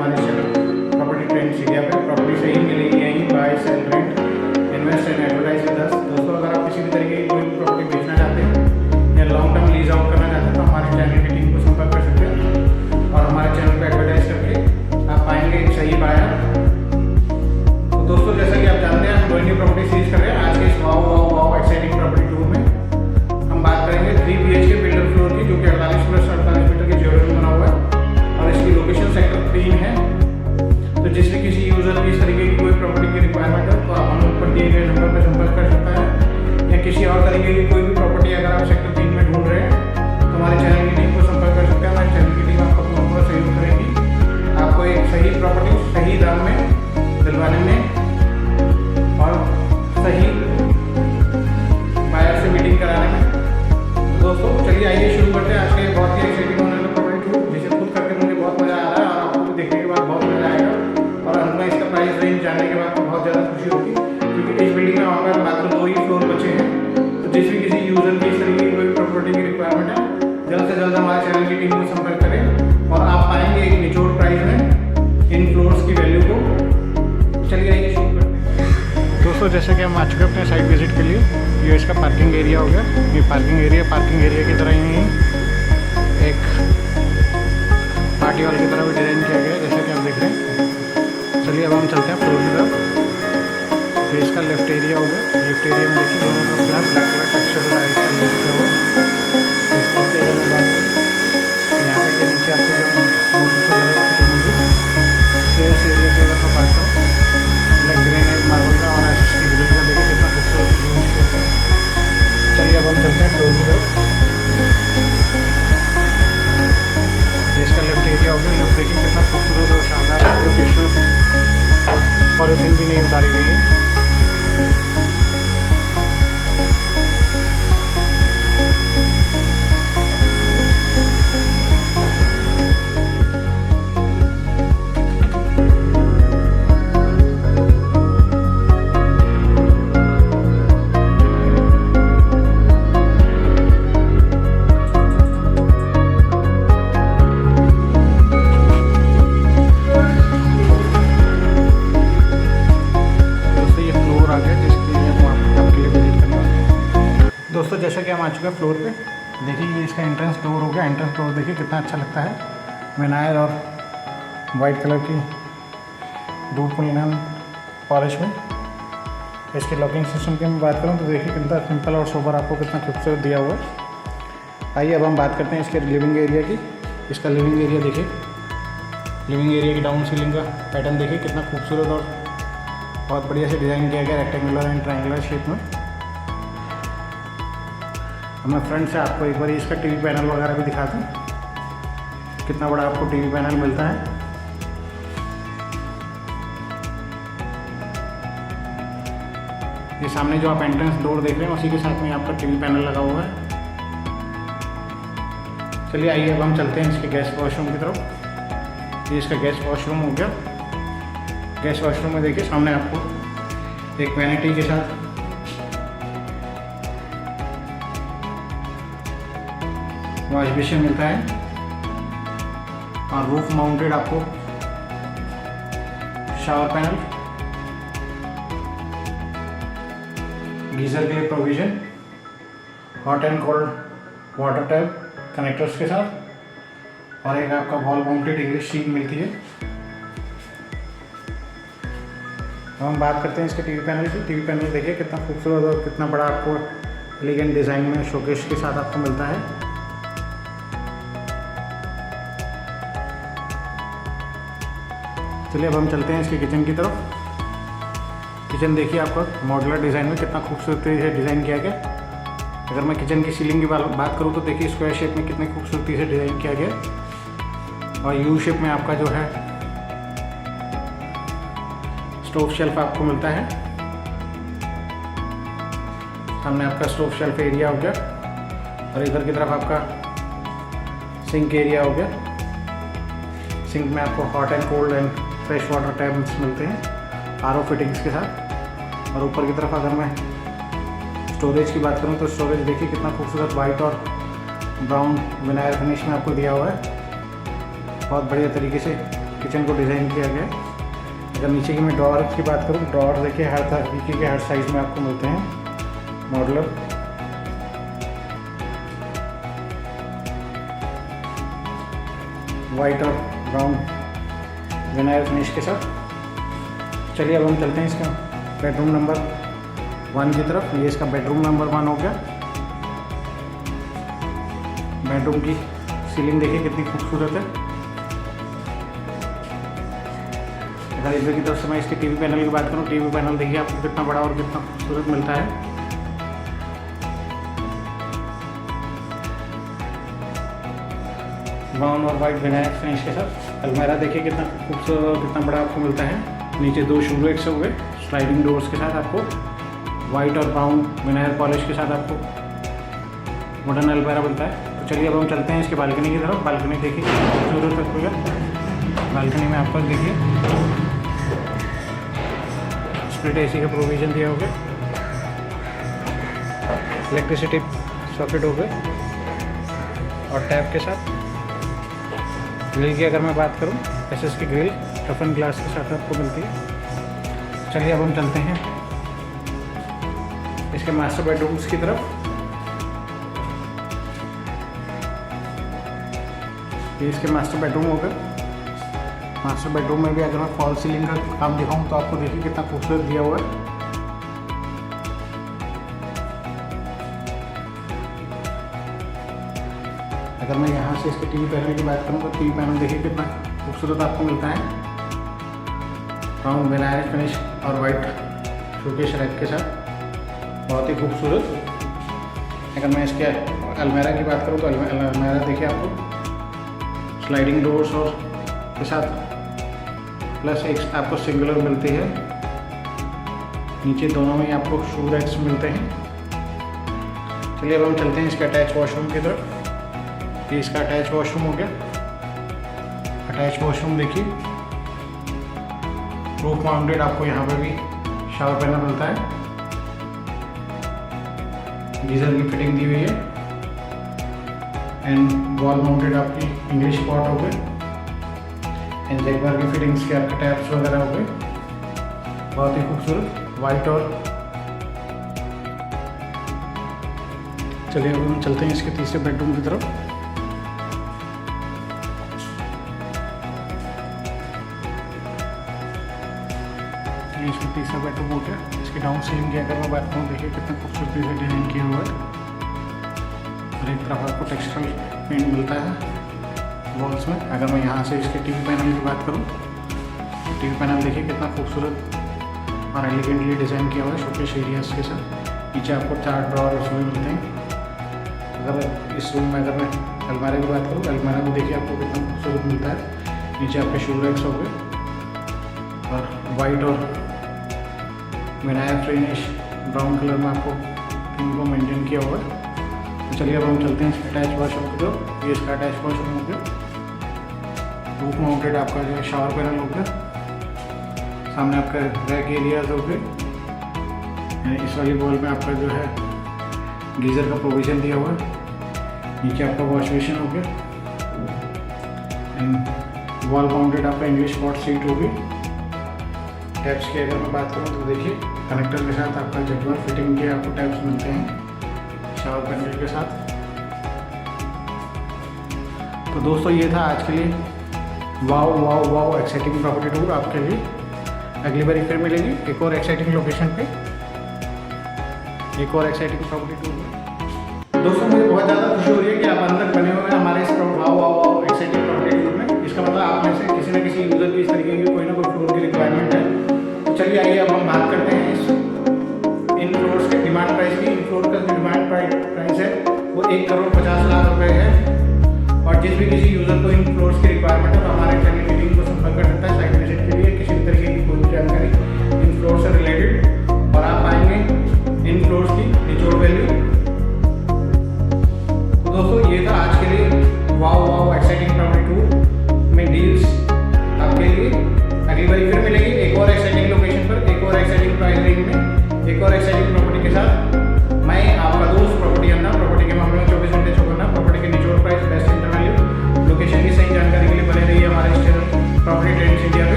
हमारे channel property trends India पे। Property सही मिलेगी यहीं, buy sell rent invest and advertise with us. दोस्तों अगर आप किसी भी तरीके की कोई भी प्रॉपर्टी बेचना चाहते हैं या लॉन्ग टर्म लीज आउट करना चाहते हैं तो हमारे चैनल की टीम को संपर्क कर सकते हैं और हमारे चैनल पर एडवर्टाइज करके आप पाएंगे एक सही बायर। तो दोस्तों जैसा कि आप जानते हैं हम रोहिणी प्रॉपर्टी सीरीज कर रहे हैं। आज के इस वाओ एक्साइटिंग प्रॉपर्टी टूर में हम बात करेंगे 3 BHK बिल्डर फ्लोर की, जो कि 48 मीटर की ज्वेलरी में बना हुआ है और इसकी लोकेशन सेक्टर 3 है। तो जिसमें किसी यूजर की इस तरीके की कोई प्रॉपर्टी की रिक्वायरमेंट है तो आप हम ऊपर दिए गए नंबर पर संपर्क कर सकता है, या किसी और तरीके की कोई भी प्रॉपर्टी अगर आप सेक्टर 3 में ढूंढ रहे हैं तो हमारे चैनल की टीम को संपर्क कर सकते हैं। हमारे चैनल की टीम आपको पूरा सहयोग करेगी, आपको एक सही प्रॉपर्टी सही दाम में दिलवाने में और सही बायर से मीटिंग कराने में। तो दोस्तों चलिए आइए शुरू करते हैं आज के बहुत ही एक्साइटिंग होने वाला प्रॉपर्टी टूर, जिसे खुद करके मुझे बहुत मज़ा आ रहा है और आपको भी देखने के बाद बहुत मज़ा आएगा और हमें इसका प्राइस रेंज जानने के बाद तो बहुत ज़्यादा खुशी होगी, क्योंकि इस बिल्डिंग में हमारे मात्र 2 ही फ्लोर बचे हैं। तो जिस भी किसी यूजर की इस तरीके की कोई प्रॉपर्टी की रिक्वायरमेंट है जल्द से जल्द हमारे चैनल की टीम को संपर्क करें और आप पाएंगे एक निचोड़ प्राइस में इन फ्लोर्स की वैल्यू को। चलिए आइए शुरू करते हैं। दोस्तों जैसे कि हम आ चुके हैं अपने साइट विजिट के लिए, ये इसका पार्किंग एरिया हो गया। ये पार्किंग एरिया की तरह ही एक पार्टी हॉल की तरह भी डिज़ाइन किया गया है, जैसे कि आप देख रहे हैं। चलिए अब हम चलते हैं फ्लोर की तरफ। ये इसका लेफ्ट एरिया हो गया। लेफ्ट एरिया में देखिए दोनों तरफ यहाँ ब्लैक कलर टेक्सचर टाइल्स का यूज किया हुआ है। इस एरिया में बात करें यहाँ पे नीचे आपको जो स्टेयर्स एरिया की अगर मैं बात करूँ ग्रेनाइट मार्बल का और एसएसटी ग्रिल का देखिए कितना खूबसूरत यूज किया है। चलिए अब हम चलते हैं फ्लोर की तरफ। इसका लेफ्ट एरिया हो गया। लेफ्ट देखिए कितना खूबसूरत और शानदार पॉलिथीन भी नहीं उतारी गई है। दोस्तों जैसा कि हम आ चुके हैं फ्लोर पे, देखिए ये इसका एंट्रेंस डोर हो गया। एंट्रेंस डोर देखिए कितना अच्छा लगता है, विनाइल और वाइट कलर की डूब पुलिनन पॉलिश में। इसके लॉकिंग सिस्टम की मैं बात करूं तो देखिए कितना सिंपल और सोबर आपको कितना खूबसूरत दिया हुआ है। आइए अब हम बात करते हैं इसके लिविंग एरिया की। इसका लिविंग एरिया देखिए, लिविंग एरिया की डाउन सीलिंग का पैटर्न देखिए कितना खूबसूरत और बहुत बढ़िया से डिज़ाइन किया गया रेक्टेंगुलर एंड ट्रायंगुलर शेप में। अब मैं फ्रंट से आपको एक बार इसका टीवी पैनल वगैरह भी दिखा दूँ, कितना बड़ा आपको टीवी पैनल मिलता है। ये सामने जो आप एंट्रेंस डोर देख रहे हैं उसी के साथ में आपका टीवी पैनल लगा हुआ है। चलिए आइए अब हम चलते हैं इसके गेस्ट वॉशरूम की तरफ। ये इसका गेस्ट वॉशरूम हो गया। गेस्ट वॉशरूम में देखिए सामने आपको एक वैनिटी के साथ वॉश बेसिन मिलता है और रूफ माउंटेड आपको शावर पैनल, गीजर के लिए provision, hot and cold water tap connectors के साथ और एक आपका वॉल माउंटेड इंग्लिश सीट मिलती है। अब हम बात करते हैं इसके टीवी पैनल की। टीवी पैनल देखिए कितना खूबसूरत और कितना बड़ा आपको एलिगेंट डिज़ाइन में शोकेस के साथ आपको मिलता है। चलिए अब हम चलते हैं इसके किचन की तरफ। किचन देखिए आपको मॉड्यूलर डिज़ाइन में कितना खूबसूरती से डिज़ाइन किया गया। अगर मैं किचन की सीलिंग की बात करूँ तो देखिए स्क्वायर शेप में कितनी खूबसूरती से डिज़ाइन किया गया और यू शेप में आपका जो है स्टोव शेल्फ आपको मिलता है। सामने आपका स्टोव शेल्फ एरिया हो गया और इधर की तरफ आपका सिंक एरिया हो गया। सिंक में आपको hot and cold and fresh water taps मिलते हैं आरओ फिटिंग्स के साथ। और ऊपर की तरफ अगर मैं स्टोरेज की बात करूं तो स्टोरेज देखिए कितना खूबसूरत वाइट और ब्राउन विनाइल फिनिश में आपको दिया हुआ है। बहुत बढ़िया तरीके से किचन को डिज़ाइन किया गया है। अगर नीचे की मैं ड्रॉअर की बात करूँ, ड्रॉअर देखिए हर तरीके के हर साइज़ में आपको मिलते हैं मॉडलर। वाइट और ब्राउन विनाइल फिनिश के साथ। चलिए अब हम चलते हैं इसका बेडरूम नंबर 1 की तरफ। ये इसका बेडरूम नंबर 1 हो गया। बेडरूम की सीलिंग देखिए कितनी खूबसूरत है। अगर इधर की तरफ से मैं इसके टीवी पैनल की बात करूँ, टीवी पैनल देखिए आपको कितना बड़ा और कितना खूबसूरत मिलता है। ब्राउन और वाइट विनाइल फिनिश के साथ। अलमारा देखिए कितना खूबसूरत और कितना बड़ा आपको मिलता है। नीचे 2 शू रैक्स हो गए स्लाइडिंग डोर्स के साथ। आपको वाइट और ब्राउन विनाइल पॉलिश के साथ आपको वुडन अलमारा मिलता है। तो चलिए अब हम चलते हैं इसके बालकनी की तरफ। बालकनी देखिए कितना खूबसूरत है। बालकनी में आपको देखिए स्प्लिट एसी का प्रोविज़न दिया हो गया। इलेक्ट्रिसिटी सॉकेट हो गए और टैप के साथ। ग्रिल की अगर मैं बात करूं, एसएस की ग्रिल टफन ग्लास के साथ आपको मिलती है। चलिए अब हम चलते हैं इसके मास्टर बेडरूम्स की तरफ। ये इसके मास्टर बेडरूम हो गए। मास्टर बेडरूम में भी अगर मैं फॉल सीलिंग का काम दिखाऊं तो आपको देखिए कितना खूबसूरत दिया हुआ है। अगर मैं यहाँ से इसके टीवी पैनल की बात करूँ तो टीवी पैनल देखिए कितना खूबसूरत आपको मिलता है। ब्राउन विनाइल फिनिश और वाइट शोकेस रैक के साथ बहुत ही खूबसूरत। अगर मैं इसके अलमारा की बात करूँ तो अलमारा देखिए आपको स्लाइडिंग डोर्स और के साथ प्लस एक आपको सिंगुलर मिलती है। नीचे दोनों में आपको शू रैक्स मिलते हैं। चलिए अब हम चलते हैं इसके अटैच वॉशरूम की तरफ। ये इसका अटैच वॉशरूम हो गया। अटैच वॉशरूम देखिए रूफ माउंटेड आपको यहाँ पे भी शावर पैनल मिलता है। गीजर की फिटिंग दी हुई है एंड वॉल माउंटेड आपकी इंग्लिश पॉट हो गए एंड जैगवार की फिटिंग्स के आपके टैप्स वगैरह हो गए। बहुत ही खूबसूरत वाइट। और चलिए अब हम चलते हैं इसके तीसरे बेडरूम की तरफ। इसका तीसरा बेडरूम हो गया। इसकी डाउन सीलिंग की अगर मैं बात करूँ, देखिए कितना खूबसूरती से डिजाइन किया हुआ है और एक तरफ आपको टेक्सचरल पेंट मिलता है वॉल्स में। अगर मैं यहाँ से इसके टीवी पैनल की बात करूँ तो टीवी पैनल देखिए कितना खूबसूरत और एलिगेंटली डिज़ाइन किया हुआ है शोकेस एरियाज के साथ। नीचे आपको 4 ड्रॉअर उसमें मिलते हैं। अगर इस रूम में अगर मैं अलमारे की बात करूँ, अलमारा भी देखिए आपको कितना खूबसूरत मिलता है। नीचे आपके शू रैक्स हो गए और वाइट और विनाइल फिनिश ब्राउन कलर में आपको थीम को मेंटेन किया हुआ है। तो चलिए अब हम चलते हैं इसके अटैच वॉशरूम की तरफ। ये इसका अटैच वॉशरूम हो गया। रूफ माउंटेड आपका जो है शावर पैनल हो गया। सामने आपका रैक एरियाज हो गए। इस वाली वॉल में आपका जो है गीज़र का प्रोविज़न दिया हुआ है। नीचे आपका वॉश बेसिन हो गया एंड वॉल माउंटेड आपका इंग्लिश पॉट सीट होगी। टैप्स की अगर मैं बात करूँ तो देखिए कनेक्टर के साथ आपका जगवार फिटिंग के आपको टैप्स मिलते हैं शावर पैनल के साथ। तो दोस्तों ये था आज के लिए wow wow wow exciting property tour आपके लिए। अगली बार फिर मिलेंगे एक और एक्साइटिंग लोकेशन पे, एक और एक्साइटिंग प्रॉपर्टी टूर में। दोस्तों मुझे बहुत ज़्यादा खुशी हो रही है कि आप अंदर बने हुए हैं हमारे इस wow wow wow exciting property tour में। इसका मतलब आप में से किसी न किसी यूज़र की इस तरीके की कोई ना कोई फ्लोर की रिक्वायरमेंट है। तो चलिए आइए अब हम बात करते हैं इन फ्लोर्स के डिमांड प्राइस की। इन फ्लोर का जो डिमांड प्राइस है वो 1,50,00,000 रुपये है। और जिस भी किसी यूज़र को इन फ्लोर्स की रिक्वायरमेंट है तो हमारे चैनल की टीम को संपर्क कर